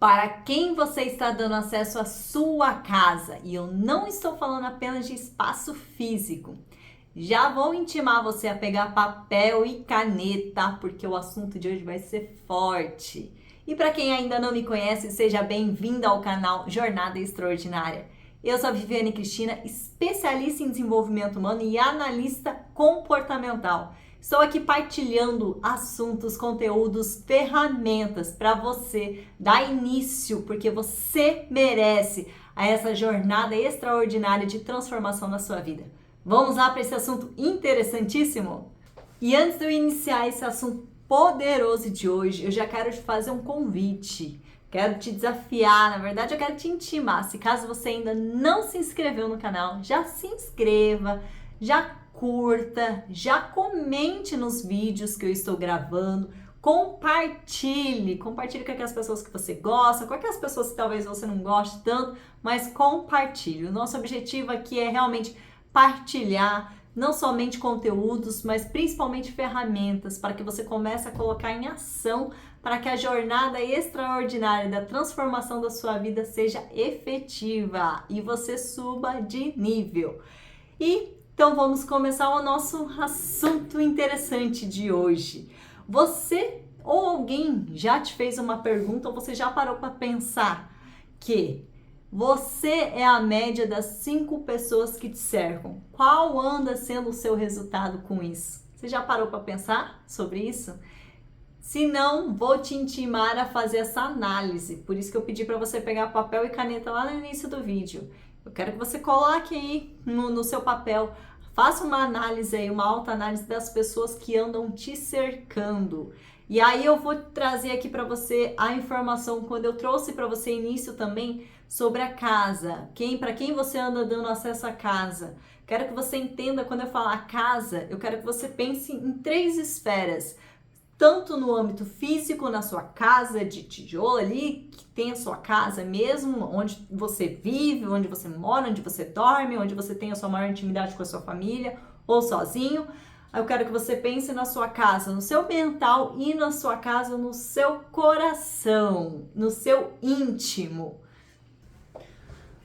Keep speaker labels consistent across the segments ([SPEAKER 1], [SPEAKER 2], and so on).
[SPEAKER 1] para quem você está dando acesso à sua casa. E eu não estou falando apenas de espaço físico. Já vou intimar você a pegar papel e caneta, porque o assunto de hoje vai ser forte. E para quem ainda não me conhece, seja bem-vindo ao canal Jornada Extraordinária. Eu sou a Viviane Cristina, especialista em desenvolvimento humano e analista comportamental. Estou aqui partilhando assuntos, conteúdos, ferramentas para você dar início, porque você merece a essa jornada extraordinária de transformação na sua vida. Vamos lá para esse assunto interessantíssimo? E antes de eu iniciar esse assunto poderoso de hoje, eu já quero te fazer um convite. Quero te desafiar, na verdade eu quero te intimar. Se caso você ainda não se inscreveu no canal, já se inscreva, já curta, já comente nos vídeos que eu estou gravando, compartilhe com aquelas pessoas que você gosta, com aquelas pessoas que talvez você não goste tanto, mas compartilhe. O nosso objetivo aqui é realmente partilhar não somente conteúdos, mas principalmente ferramentas para que você comece a colocar em ação para que a jornada extraordinária da transformação da sua vida seja efetiva e você suba de nível. Então vamos começar o nosso assunto interessante de hoje. Você ou alguém já te fez uma pergunta ou você já parou para pensar que você é a média das 5 pessoas que te cercam? Qual anda sendo o seu resultado com isso? Você já parou para pensar sobre isso? Se não, vou te intimar a fazer essa análise. Por isso que eu pedi para você pegar papel e caneta lá no início do vídeo. Eu quero que você coloque aí no seu papel, faça uma análise aí, uma autoanálise das pessoas que andam te cercando. E aí eu vou trazer aqui para você a informação, quando eu trouxe para você início também, sobre a casa. Para quem você anda dando acesso à casa. Quero que você entenda, quando eu falar casa, eu quero que você pense em 3 esferas. Tanto no âmbito físico, na sua casa de tijolo ali, que tem a sua casa mesmo, onde você vive, onde você mora, onde você dorme, onde você tem a sua maior intimidade com a sua família ou sozinho. Eu quero que você pense na sua casa, no seu mental e na sua casa, no seu coração, no seu íntimo.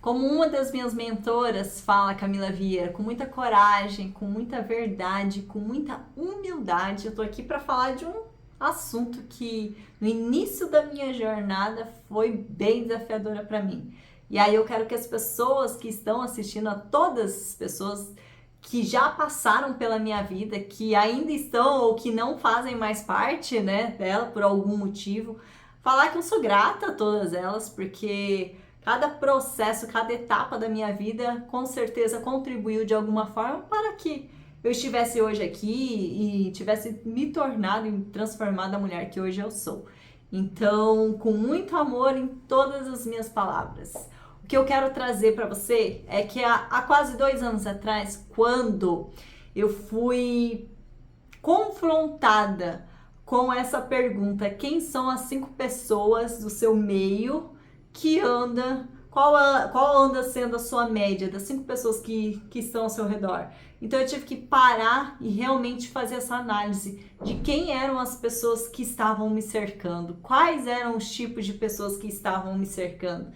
[SPEAKER 1] Como uma das minhas mentoras fala, Camila Vieira, com muita coragem, com muita verdade, com muita humildade, eu tô aqui para falar de um assunto que no início da minha jornada foi bem desafiadora para mim. E aí eu quero que as pessoas que estão assistindo, a todas as pessoas que já passaram pela minha vida, que ainda estão ou que não fazem mais parte, né, dela por algum motivo, falar que eu sou grata a todas elas, porque cada processo, cada etapa da minha vida, com certeza contribuiu de alguma forma para que eu estivesse hoje aqui e tivesse me tornado e transformado a mulher que hoje eu sou. Então, com muito amor em todas as minhas palavras. O que eu quero trazer para você é que há quase 2 anos atrás, quando eu fui confrontada com essa pergunta, quem são as 5 pessoas do seu meio que qual anda sendo a sua média das 5 pessoas que estão ao seu redor? Então eu tive que parar e realmente fazer essa análise de quem eram as pessoas que estavam me cercando, quais eram os tipos de pessoas que estavam me cercando.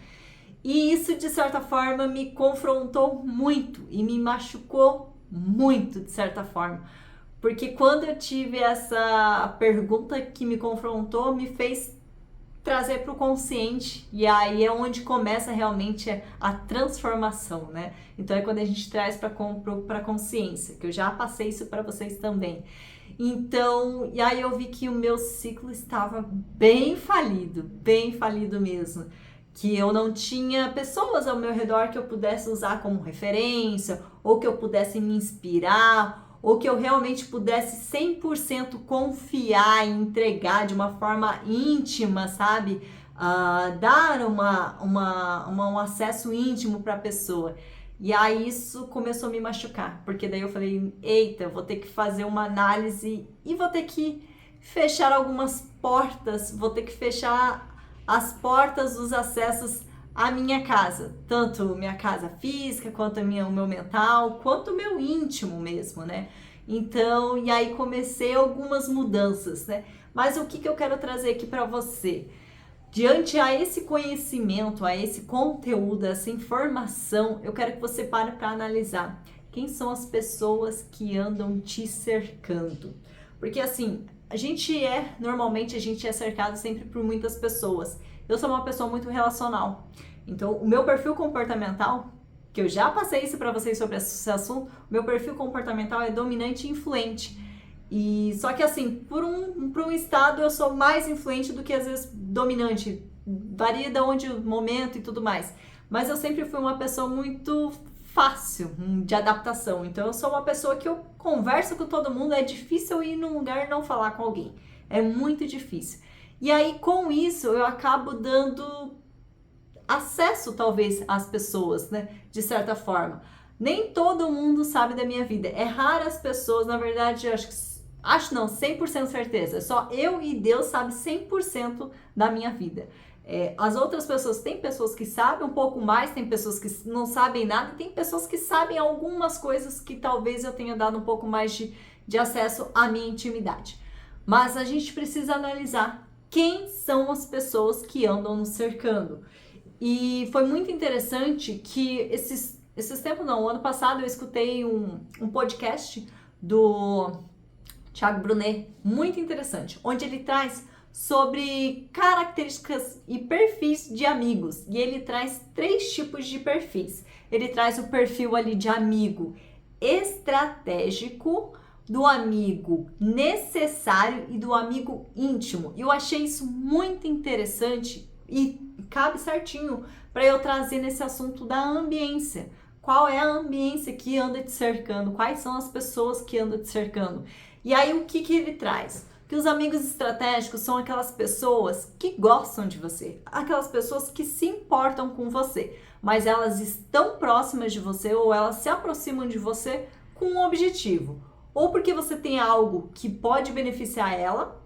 [SPEAKER 1] E isso, de certa forma, me confrontou muito e me machucou muito, de certa forma. Porque quando eu tive essa pergunta que me confrontou, me fez trazer para o consciente, e aí é onde começa realmente a transformação, né? Então é quando a gente traz para a consciência, que eu já passei isso para vocês também. Então, e aí eu vi que o meu ciclo estava bem falido mesmo, que eu não tinha pessoas ao meu redor que eu pudesse usar como referência, ou que eu pudesse me inspirar, ou que eu realmente pudesse 100% confiar e entregar de uma forma íntima, sabe? Dar um acesso íntimo para a pessoa. E aí isso começou a me machucar, porque daí eu falei, eita, vou ter que fazer uma análise e vou ter que fechar algumas portas, vou ter que fechar as portas dos acessos à minha casa, tanto minha casa física, quanto o meu mental, quanto o meu íntimo mesmo, né? Então, e aí comecei algumas mudanças, né? Mas o que eu quero trazer aqui para você? Diante a esse conhecimento, a esse conteúdo, essa informação, eu quero que você pare para analisar quem são as pessoas que andam te cercando. Porque assim, normalmente a gente é cercado sempre por muitas pessoas. Eu sou uma pessoa muito relacional. Então, o meu perfil comportamental, que eu já passei isso para vocês sobre esse assunto, o meu perfil comportamental é dominante e influente. E só que assim, por um estado eu sou mais influente do que às vezes dominante. Varia de onde o momento e tudo mais. Mas eu sempre fui uma pessoa muito fácil de adaptação. Então eu sou uma pessoa que eu converso com todo mundo, é difícil eu ir num lugar e não falar com alguém. É muito difícil. E aí com isso eu acabo dando acesso talvez às pessoas, né? De certa forma. Nem todo mundo sabe da minha vida. É raro as pessoas, na verdade, acho não, 100% certeza. Só eu e Deus sabem 100% da minha vida. As outras pessoas, tem pessoas que sabem um pouco mais, tem pessoas que não sabem nada, e tem pessoas que sabem algumas coisas que talvez eu tenha dado um pouco mais de acesso à minha intimidade. Mas a gente precisa analisar quem são as pessoas que andam nos cercando. E foi muito interessante que esses tempos não, ano passado eu escutei um podcast do Thiago Brunet, muito interessante, onde ele traz sobre características e perfis de amigos. E ele traz 3 tipos de perfis. Ele traz o perfil ali de amigo estratégico, do amigo necessário e do amigo íntimo. E eu achei isso muito interessante e cabe certinho para eu trazer nesse assunto da ambiência. Qual é a ambiência que anda te cercando? Quais são as pessoas que andam te cercando? E aí o que ele traz? Que os amigos estratégicos são aquelas pessoas que gostam de você, aquelas pessoas que se importam com você, mas elas estão próximas de você ou elas se aproximam de você com um objetivo. Ou porque você tem algo que pode beneficiar ela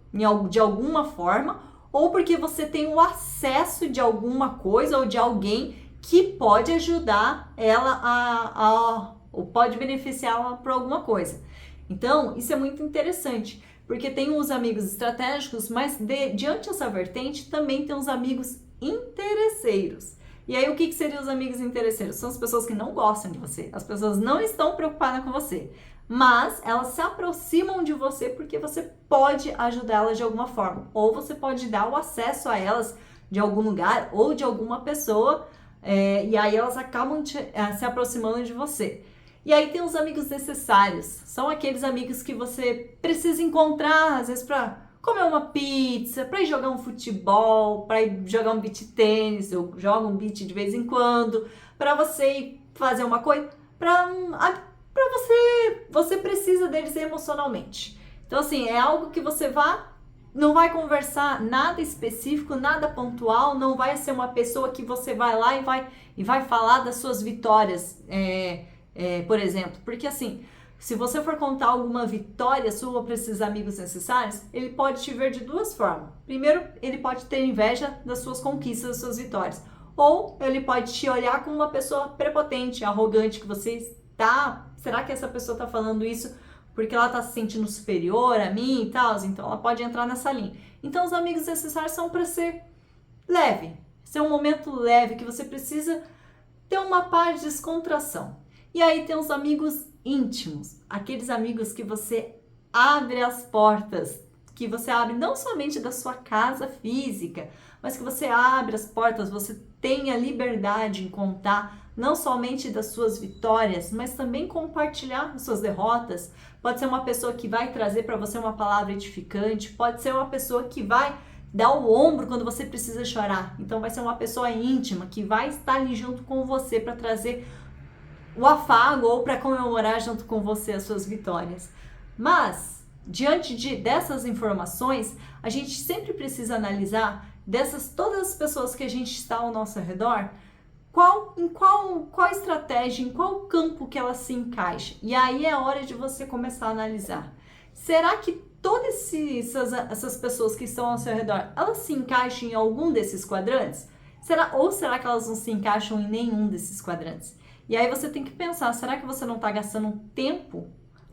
[SPEAKER 1] de alguma forma, ou porque você tem o acesso de alguma coisa ou de alguém que pode ajudar ela ou pode beneficiá-la por alguma coisa. Então, isso é muito interessante, porque tem os amigos estratégicos, mas diante dessa vertente também tem os amigos interesseiros. E aí, o que seriam os amigos interesseiros? São as pessoas que não gostam de você, as pessoas não estão preocupadas com você, mas elas se aproximam de você porque você pode ajudá-las de alguma forma, ou você pode dar o acesso a elas de algum lugar ou de alguma pessoa, e aí elas acabam se aproximando de você. E aí tem os amigos necessários, são aqueles amigos que você precisa encontrar, às vezes para comer uma pizza, para ir jogar um futebol, para ir jogar um beach tênis, eu jogo um beach de vez em quando, para você ir fazer uma coisa, para você precisa deles emocionalmente. Então assim, é algo que você não vai conversar nada específico, nada pontual, não vai ser uma pessoa que você vai lá e vai falar das suas vitórias, por exemplo, porque assim, se você for contar alguma vitória sua para esses amigos necessários, ele pode te ver de 2 formas. Primeiro, ele pode ter inveja das suas conquistas, das suas vitórias. Ou ele pode te olhar como uma pessoa prepotente, arrogante, que você está... Será que essa pessoa está falando isso porque ela está se sentindo superior a mim e tal? Então ela pode entrar nessa linha. Então os amigos necessários são para ser leve. Ser um momento leve, que você precisa ter uma paz de descontração. E aí tem os amigos íntimos, aqueles amigos que você abre as portas, que você abre não somente da sua casa física, mas que você abre as portas, você tem a liberdade em contar não somente das suas vitórias, mas também compartilhar as suas derrotas. Pode ser uma pessoa que vai trazer para você uma palavra edificante, pode ser uma pessoa que vai dar o ombro quando você precisa chorar. Então vai ser uma pessoa íntima que vai estar ali junto com você para trazer o afago ou para comemorar junto com você as suas vitórias. Mas, diante dessas informações, a gente sempre precisa analisar todas as pessoas que a gente está ao nosso redor, qual estratégia, em qual campo que ela se encaixa. E aí é a hora de você começar a analisar. Será que todas essas pessoas que estão ao seu redor, elas se encaixam em algum desses quadrantes? Ou será que elas não se encaixam em nenhum desses quadrantes? E aí você tem que pensar, será que você não está gastando tempo?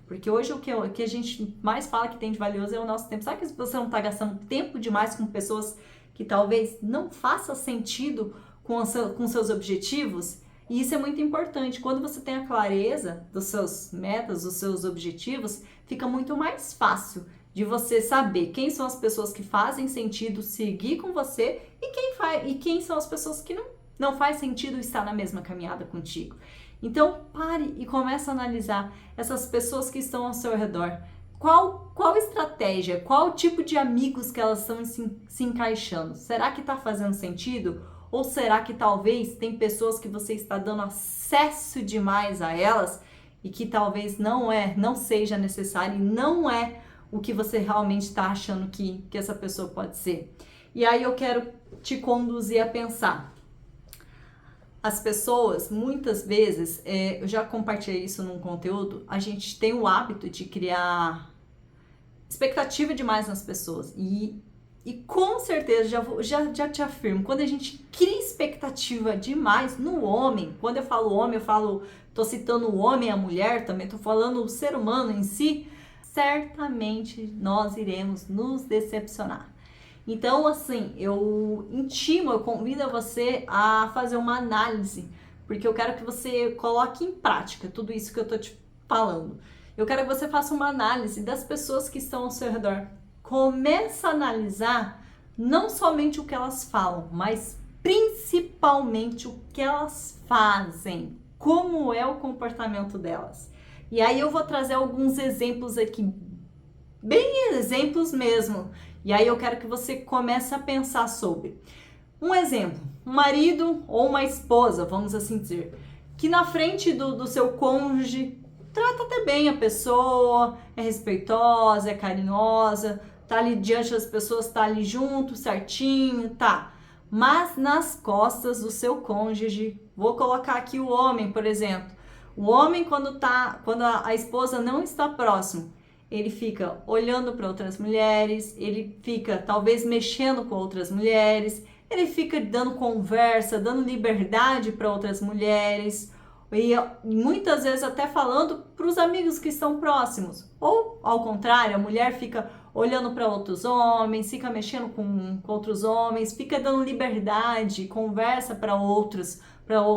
[SPEAKER 1] Porque hoje o que a gente mais fala que tem de valioso é o nosso tempo. Será que você não está gastando tempo demais com pessoas que talvez não faça sentido com seus objetivos. E isso é muito importante. Quando você tem a clareza dos seus metas, dos seus objetivos, fica muito mais fácil de você saber quem são as pessoas que fazem sentido seguir com você e quem são as pessoas que não faz sentido estar na mesma caminhada contigo. Então, pare e comece a analisar essas pessoas que estão ao seu redor. Qual estratégia, qual tipo de amigos que elas estão se encaixando? Será que está fazendo sentido? Ou será que talvez tem pessoas que você está dando acesso demais a elas e que talvez não seja necessário e não é o que você realmente está achando que essa pessoa pode ser? E aí eu quero te conduzir a pensar. As pessoas, muitas vezes, eu já compartilhei isso num conteúdo, a gente tem o hábito de criar expectativa demais nas pessoas. E com certeza, já te afirmo, quando a gente cria expectativa demais no homem, quando eu falo homem, tô citando o homem e a mulher também, tô falando o ser humano em si, certamente nós iremos nos decepcionar. Então, assim, eu convido você a fazer uma análise, porque eu quero que você coloque em prática tudo isso que eu tô te falando. Eu quero que você faça uma análise das pessoas que estão ao seu redor. Começa a analisar não somente o que elas falam, mas principalmente o que elas fazem, como é o comportamento delas. E aí eu vou trazer alguns exemplos aqui, bem exemplos mesmo. E aí eu quero que você comece a pensar sobre. Um exemplo, um marido ou uma esposa, vamos assim dizer, que na frente do seu cônjuge trata até bem a pessoa, é respeitosa, é carinhosa, tá ali diante das pessoas, tá ali junto, certinho, tá. Mas nas costas do seu cônjuge, vou colocar aqui o homem, por exemplo. O homem, quando a esposa não está próximo, ele fica olhando para outras mulheres, ele fica talvez mexendo com outras mulheres, ele fica dando conversa, dando liberdade para outras mulheres, e muitas vezes até falando para os amigos que estão próximos. Ou, ao contrário, a mulher fica olhando para outros homens, fica mexendo com outros homens, fica dando liberdade, conversa para outros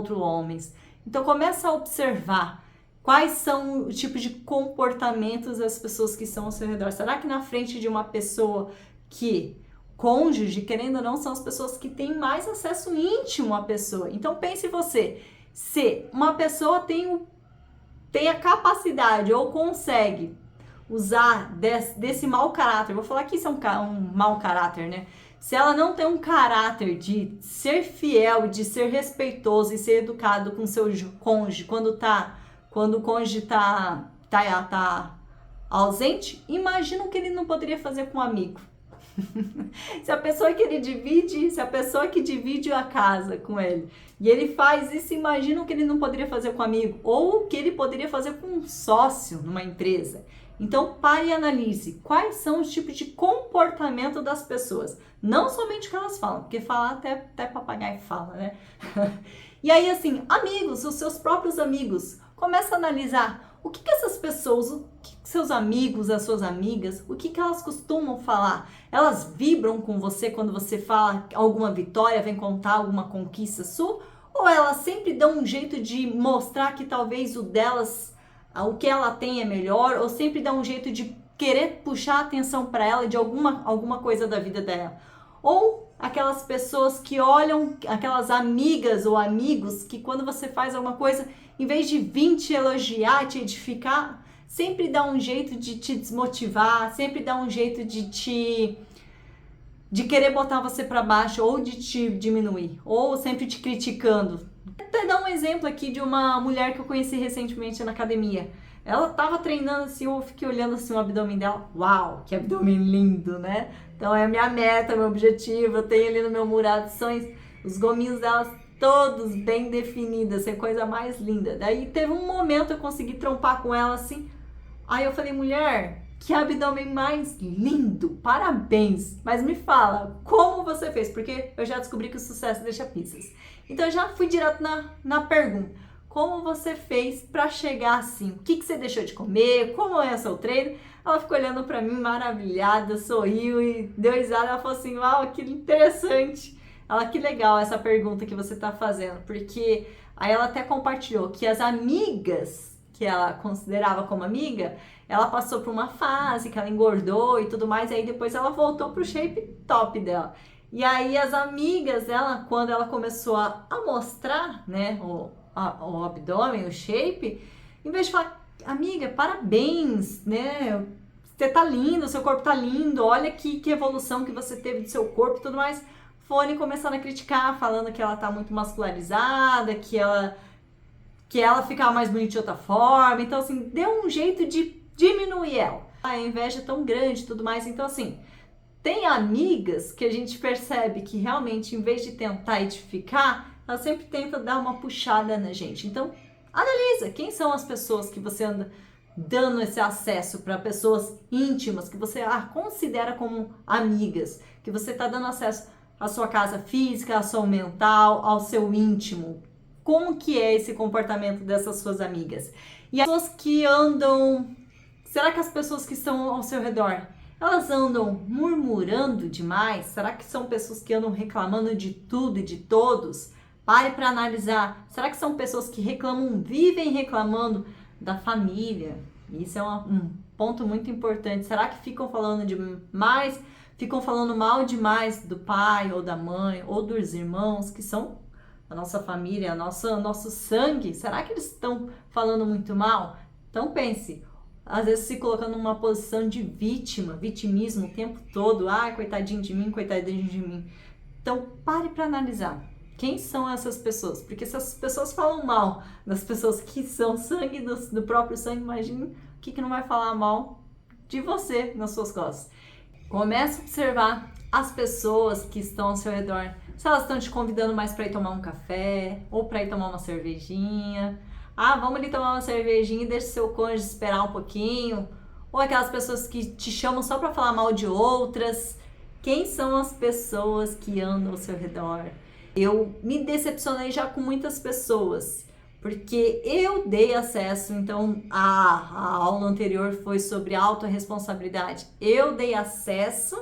[SPEAKER 1] homens. Então, começa a observar quais são o tipo de comportamentos das pessoas que estão ao seu redor. Será que na frente de uma pessoa que, cônjuge, querendo ou não, são as pessoas que têm mais acesso íntimo à pessoa? Então, pense você, se uma pessoa tem a capacidade ou consegue usar desse mau caráter, vou falar que isso é um mau caráter, né? Se ela não tem um caráter de ser fiel, de ser respeitoso e ser educado com seu cônjuge quando o cônjuge tá ausente, imagina o que ele não poderia fazer com um amigo. Se a pessoa que divide a casa com ele, e ele faz isso, imagina o que ele não poderia fazer com um amigo, ou o que ele poderia fazer com um sócio numa empresa. Então, pare e analise quais são os tipos de comportamento das pessoas, não somente o que elas falam, porque falar até papagaio fala, né? E aí, assim, amigos, os seus próprios amigos, começa a analisar o que essas pessoas, seus amigos, as suas amigas, o que elas costumam falar. Elas vibram com você quando você fala alguma vitória, vem contar alguma conquista sua? Ou elas sempre dão um jeito de mostrar que talvez o que ela tem é melhor? Ou sempre dão um jeito de querer puxar a atenção para ela de alguma coisa da vida dela? Ou aquelas pessoas que olham, aquelas amigas ou amigos que quando você faz alguma coisa, em vez de vir te elogiar, te edificar, sempre dá um jeito de te desmotivar, sempre dá um jeito de querer botar você para baixo ou de te diminuir, ou sempre te criticando. Vou até dar um exemplo aqui de uma mulher que eu conheci recentemente na academia. Ela tava treinando assim, eu fiquei olhando assim o abdômen dela. Uau, que abdômen lindo, né? Então é a minha meta, meu objetivo. Eu tenho ali no meu mural de sonhos os gominhos dela todos bem definidos, é a coisa mais linda. Daí teve um momento eu consegui trompar com ela assim. Aí eu falei, mulher, que abdômen mais lindo, parabéns. Mas me fala, como você fez? Porque eu já descobri que o sucesso deixa pistas. Então eu já fui direto na pergunta. como você fez para chegar assim? O que você deixou de comer? Como é o seu treino? Ela ficou olhando para mim maravilhada, sorriu e deu risada. Ela falou assim, uau, que interessante. Ela, que legal essa pergunta que você está fazendo, porque aí ela até compartilhou que as amigas que ela considerava como amiga, ela passou por uma fase que ela engordou e tudo mais, e aí depois ela voltou pro shape top dela. E aí as amigas dela, quando ela começou a mostrar, né, o abdômen, o shape, em vez de falar, amiga, parabéns, né, você tá lindo, seu corpo tá lindo, olha que evolução que você teve do seu corpo e tudo mais, foram começando a criticar, falando que ela tá muito mascularizada, que ela ficava mais bonita de outra forma. Então, assim, deu um jeito de diminuir ela. A inveja é tão grande e tudo mais. Então, assim, tem amigas que a gente percebe que realmente, em vez de tentar edificar, ela sempre tenta dar uma puxada na gente. Então, analisa quem são as pessoas que você anda dando esse acesso para pessoas íntimas, que você considera como amigas, que você está dando acesso à sua casa física, à sua mental, ao seu íntimo. Como que é esse comportamento dessas suas amigas? E as pessoas que andam... Será que as pessoas que estão ao seu redor, elas andam murmurando demais? Será que são pessoas que andam reclamando de tudo e de todos? Pare para analisar. Será que são pessoas que reclamam, vivem reclamando da família? Isso é um ponto muito importante. Será que ficam falando demais? Ficam falando mal demais do pai ou da mãe ou dos irmãos que são a nossa família, nosso sangue? Será que eles estão falando muito mal? Então pense, às vezes se colocando numa posição de vítima, vitimismo o tempo todo. Ai, coitadinho de mim, coitadinho de mim. Então pare para analisar. Quem são essas pessoas? Porque se as pessoas falam mal das pessoas que são sangue do próprio sangue, imagine o que não vai falar mal de você nas suas costas. Comece a observar as pessoas que estão ao seu redor. Se elas estão te convidando mais para ir tomar um café ou para ir tomar uma cervejinha. Vamos ali tomar uma cervejinha e deixa seu cônjuge esperar um pouquinho. Ou aquelas pessoas que te chamam só para falar mal de outras. Quem são as pessoas que andam ao seu redor? Eu me decepcionei já com muitas pessoas, porque eu dei acesso, então a aula anterior foi sobre autorresponsabilidade. Eu dei acesso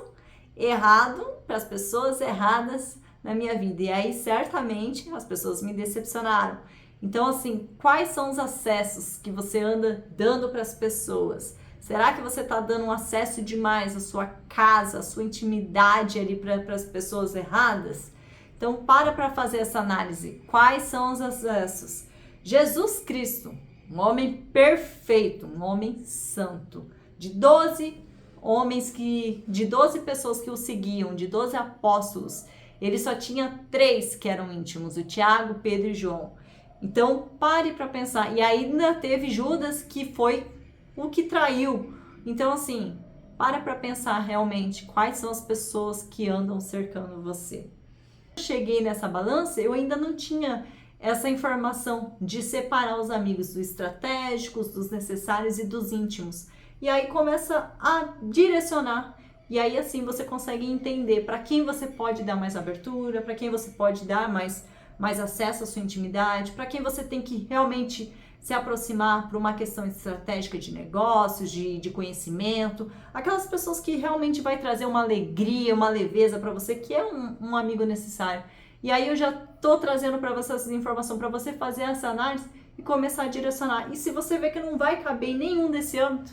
[SPEAKER 1] errado para as pessoas erradas na minha vida, e aí certamente as pessoas me decepcionaram. Então, assim, quais são os acessos que você anda dando para as pessoas? Será que você está dando um acesso demais à sua casa, à sua intimidade ali para as pessoas erradas? Então, para fazer essa análise. Quais são os acessos? Jesus Cristo, um homem perfeito, um homem santo, de 12 pessoas que o seguiam, de 12 apóstolos, ele só tinha 3 que eram íntimos, o Tiago, Pedro e João. Então, pare para pensar. E ainda teve Judas, que foi o que traiu. Então, assim, para pensar realmente quais são as pessoas que andam cercando você. Quando eu cheguei nessa balança, eu ainda não tinha essa informação de separar os amigos dos estratégicos, dos necessários e dos íntimos. E aí começa a direcionar. E aí assim você consegue entender para quem você pode dar mais abertura, para quem você pode dar mais acesso à sua intimidade, para quem você tem que realmente se aproximar por uma questão estratégica de negócios, de conhecimento, aquelas pessoas que realmente vai trazer uma alegria, uma leveza para você, que é um amigo necessário. E aí eu já tô trazendo para você essa informação, para você fazer essa análise e começar a direcionar. E se você vê que não vai caber em nenhum desse âmbito,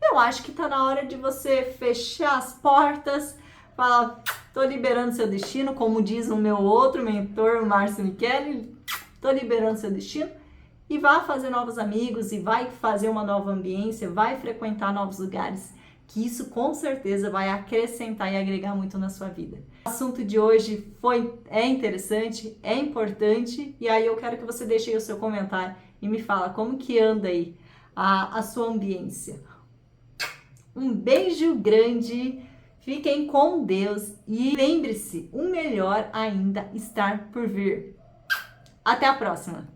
[SPEAKER 1] eu acho que tá na hora de você fechar as portas, falar, tô liberando seu destino, como diz o meu outro mentor, o Márcio Michele, tô liberando seu destino, e vá fazer novos amigos, e vai fazer uma nova ambiência, vai frequentar novos lugares, que isso com certeza vai acrescentar e agregar muito na sua vida. O assunto de hoje é interessante, é importante, e aí eu quero que você deixe aí o seu comentário e me fala como que anda aí a sua ambiência. Um beijo grande, fiquem com Deus e lembre-se, o melhor ainda está por vir. Até a próxima!